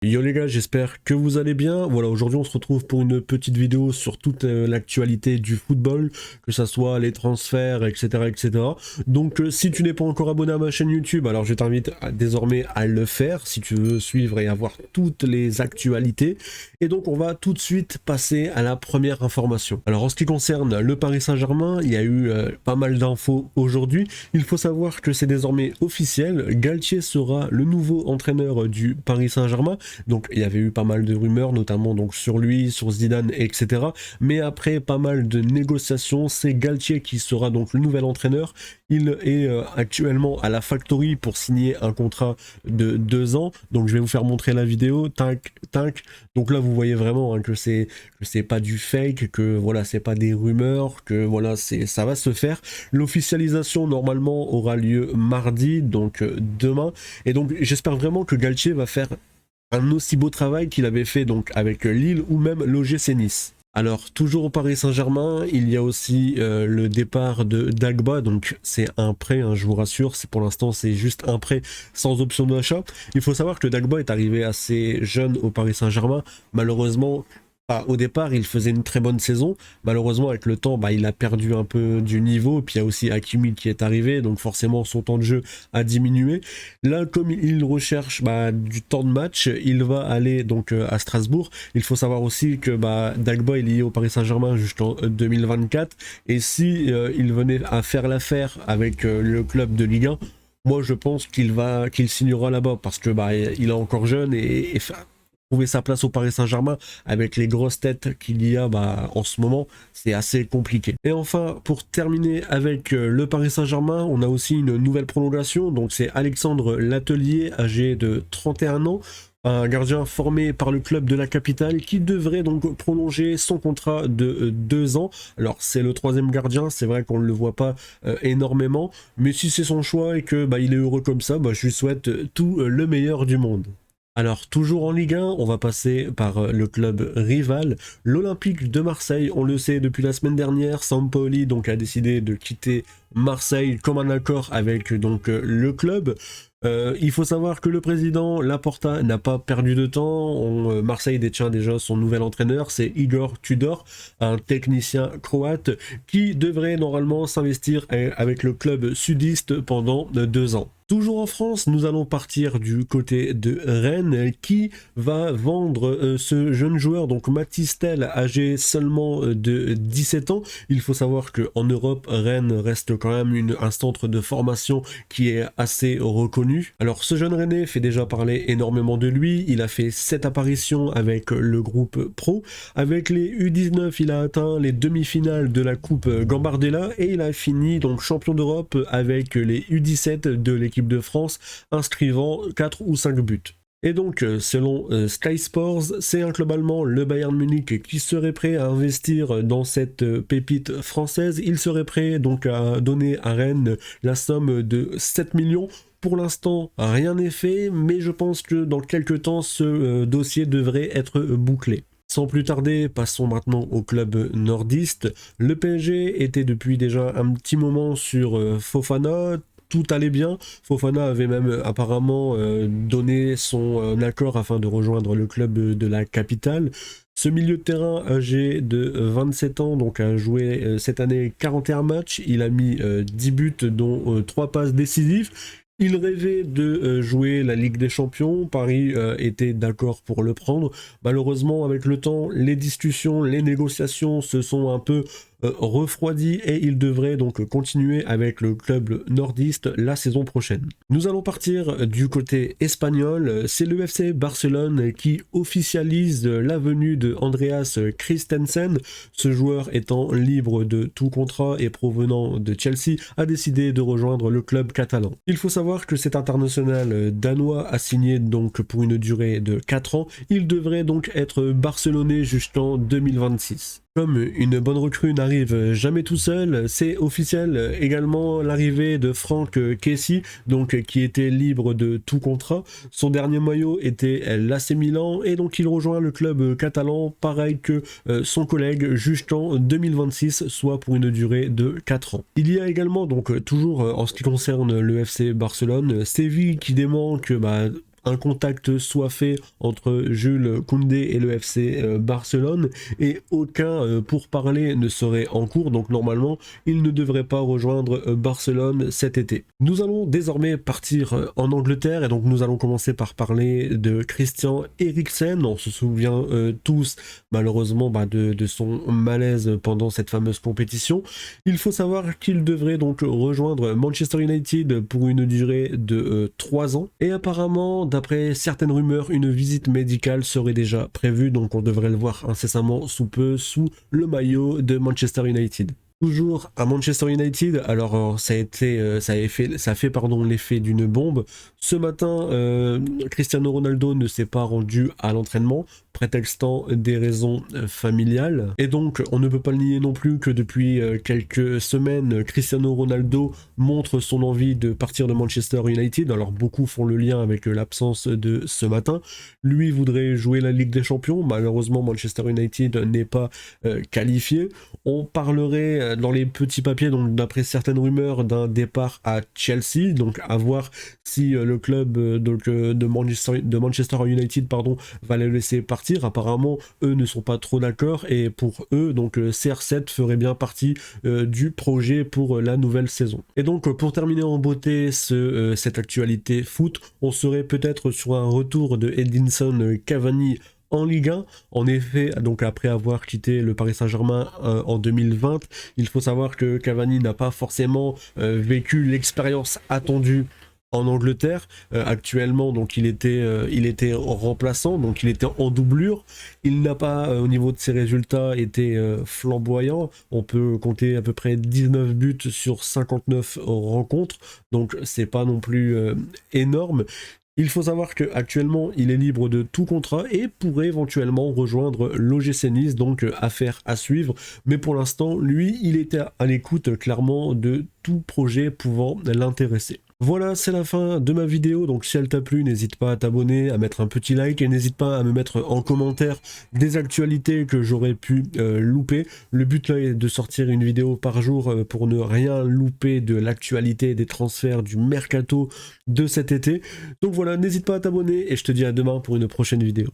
Yo les gars, j'espère que vous allez bien. Voilà, aujourd'hui on se retrouve pour une petite vidéo sur toute l'actualité du football, que ça soit les transferts, etc. etc. Donc si tu n'es pas encore abonné à ma chaîne YouTube, alors je t'invite désormais à le faire si tu veux suivre et avoir toutes les actualités. Et donc on va tout de suite passer à la première information. Alors en ce qui concerne le Paris Saint-Germain, il y a eu pas mal d'infos aujourd'hui. Il faut savoir que c'est désormais officiel, Galtier sera le nouveau entraîneur du Paris Saint-Germain. Donc il y avait eu pas mal de rumeurs, notamment donc sur lui, sur Zidane, etc. Mais après pas mal de négociations, c'est Galtier qui sera donc le nouvel entraîneur. Il est actuellement à la Factory pour signer un contrat de 2 ans. Donc je vais vous faire montrer la vidéo. Tac, tac. Donc là vous voyez vraiment hein, que c'est pas du fake, que voilà c'est pas des rumeurs, que voilà ça va se faire. L'officialisation normalement aura lieu mardi, donc demain. Et donc j'espère vraiment que Galtier va faire un aussi beau travail qu'il avait fait donc avec Lille ou même l'OGC Nice. Alors toujours au Paris Saint-Germain, il y a aussi le départ de Dagba, donc c'est un prêt, hein, je vous rassure, pour l'instant c'est juste un prêt sans option d'achat. Il faut savoir que Dagba est arrivé assez jeune au Paris Saint-Germain, malheureusement. Au départ, il faisait une très bonne saison. Malheureusement, avec le temps, il a perdu un peu du niveau. Puis il y a aussi Hakimi qui est arrivé, donc forcément son temps de jeu a diminué. Là, comme il recherche du temps de match, il va aller donc à Strasbourg. Il faut savoir aussi que Dagba est lié au Paris Saint-Germain jusqu'en 2024. Et si il venait à faire l'affaire avec le club de Ligue 1, moi je pense qu'il signera là-bas parce que il est encore jeune et trouver sa place au Paris Saint-Germain avec les grosses têtes qu'il y a en ce moment, c'est assez compliqué. Et enfin, pour terminer avec le Paris Saint-Germain, on a aussi une nouvelle prolongation, donc c'est Alexandre Latelier, âgé de 31 ans, un gardien formé par le club de la capitale qui devrait donc prolonger son contrat de 2 ans. Alors c'est le 3e gardien, c'est vrai qu'on ne le voit pas énormément, mais si c'est son choix et que il est heureux comme ça, je lui souhaite tout le meilleur du monde. Alors, toujours en Ligue 1, on va passer par le club rival, l'Olympique de Marseille. On le sait depuis la semaine dernière, Sampaoli donc a décidé de quitter Marseille comme un accord avec donc le club. Il faut savoir que le président Laporta n'a pas perdu de temps. Marseille détient déjà son nouvel entraîneur, c'est Igor Tudor, un technicien croate qui devrait normalement s'investir avec le club sudiste pendant 2 ans. Toujours en France, nous allons partir du côté de Rennes qui va vendre ce jeune joueur, donc Mathys Tel, âgé seulement de 17 ans. Il faut savoir qu'en Europe, Rennes reste quand même un centre de formation qui est assez reconnu. Alors ce jeune Rennais fait déjà parler énormément de lui. Il a fait 7 apparitions avec le groupe pro. Avec les U19, il a atteint les demi-finales de la Coupe Gambardella et il a fini donc champion d'Europe avec les U17 de l'équipe de France, inscrivant 4 ou 5 buts. Et donc, selon Sky Sports, c'est un club allemand, le Bayern Munich, qui serait prêt à investir dans cette pépite française. Il serait prêt donc à donner à Rennes la somme de 7 millions. Pour l'instant, rien n'est fait, mais je pense que dans quelques temps, ce dossier devrait être bouclé. Sans plus tarder, passons maintenant au club nordiste. Le PSG était depuis déjà un petit moment sur Fofana. Tout allait bien. Fofana avait même apparemment donné son accord afin de rejoindre le club de la capitale. Ce milieu de terrain âgé de 27 ans donc a joué cette année 41 matchs. Il a mis 10 buts dont 3 passes décisives. Il rêvait de jouer la Ligue des Champions, Paris était d'accord pour le prendre. Malheureusement, avec le temps, les discussions, les négociations se sont un peu refroidies et il devrait donc continuer avec le club nordiste la saison prochaine. Nous allons partir du côté espagnol, c'est le FC Barcelone qui officialise la venue de Andreas Christensen. Ce joueur étant libre de tout contrat et provenant de Chelsea a décidé de rejoindre le club catalan. Il faut savoir que cet international danois a signé donc pour une durée de 4 ans. Il devrait donc être barcelonais jusqu'en 2026. Comme une bonne recrue n'arrive jamais tout seul, c'est officiel également l'arrivée de Franck Kessie, donc qui était libre de tout contrat. Son dernier maillot était l'AC Milan et donc il rejoint le club catalan, pareil que son collègue jusqu'en 2026, soit pour une durée de 4 ans. Il y a également donc toujours en ce qui concerne le FC Barcelone, Séville qui dément que un contact soit fait entre Jules Koundé et le FC Barcelone, et aucun pourparler ne serait en cours, donc normalement il ne devrait pas rejoindre Barcelone cet été. Nous allons désormais partir en Angleterre, et donc nous allons commencer par parler de Christian Eriksen. On se souvient tous malheureusement de son malaise pendant cette fameuse compétition. Il faut savoir qu'il devrait donc rejoindre Manchester United pour une durée de 3 ans, et apparemment d'après certaines rumeurs une visite médicale serait déjà prévue, donc on devrait le voir incessamment sous peu sous le maillot de Manchester United. Toujours à Manchester United, alors ça a fait l'effet d'une bombe. Ce matin, Cristiano Ronaldo ne s'est pas rendu à l'entraînement, prétextant des raisons familiales. Et donc, on ne peut pas le nier non plus que depuis quelques semaines, Cristiano Ronaldo montre son envie de partir de Manchester United. Alors, beaucoup font le lien avec l'absence de ce matin. Lui voudrait jouer la Ligue des Champions. Malheureusement, Manchester United n'est pas qualifié. On parlerait dans les petits papiers, donc d'après certaines rumeurs, d'un départ à Chelsea. Donc, à voir si le club de Manchester United va le laisser partir. Apparemment, eux ne sont pas trop d'accord, et pour eux, donc CR7 ferait bien partie du projet pour la nouvelle saison. Et donc, pour terminer en beauté cette actualité foot, on serait peut-être sur un retour de Edinson Cavani en Ligue 1. En effet, donc après avoir quitté le Paris Saint-Germain en 2020, il faut savoir que Cavani n'a pas forcément vécu l'expérience attendue en Angleterre. Actuellement, donc il était remplaçant, donc il était en doublure. Il n'a pas, au niveau de ses résultats, été flamboyant. On peut compter à peu près 19 buts sur 59 rencontres, donc c'est pas non plus énorme. Il faut savoir qu'actuellement, il est libre de tout contrat et pourrait éventuellement rejoindre l'OGC Nice, donc affaire à suivre. Mais pour l'instant, lui, il était à l'écoute clairement de tout projet pouvant l'intéresser. Voilà, c'est la fin de ma vidéo, donc si elle t'a plu, n'hésite pas à t'abonner, à mettre un petit like, et n'hésite pas à me mettre en commentaire des actualités que j'aurais pu louper. Le but là est de sortir une vidéo par jour pour ne rien louper de l'actualité des transferts du mercato de cet été. Donc voilà, n'hésite pas à t'abonner, et je te dis à demain pour une prochaine vidéo.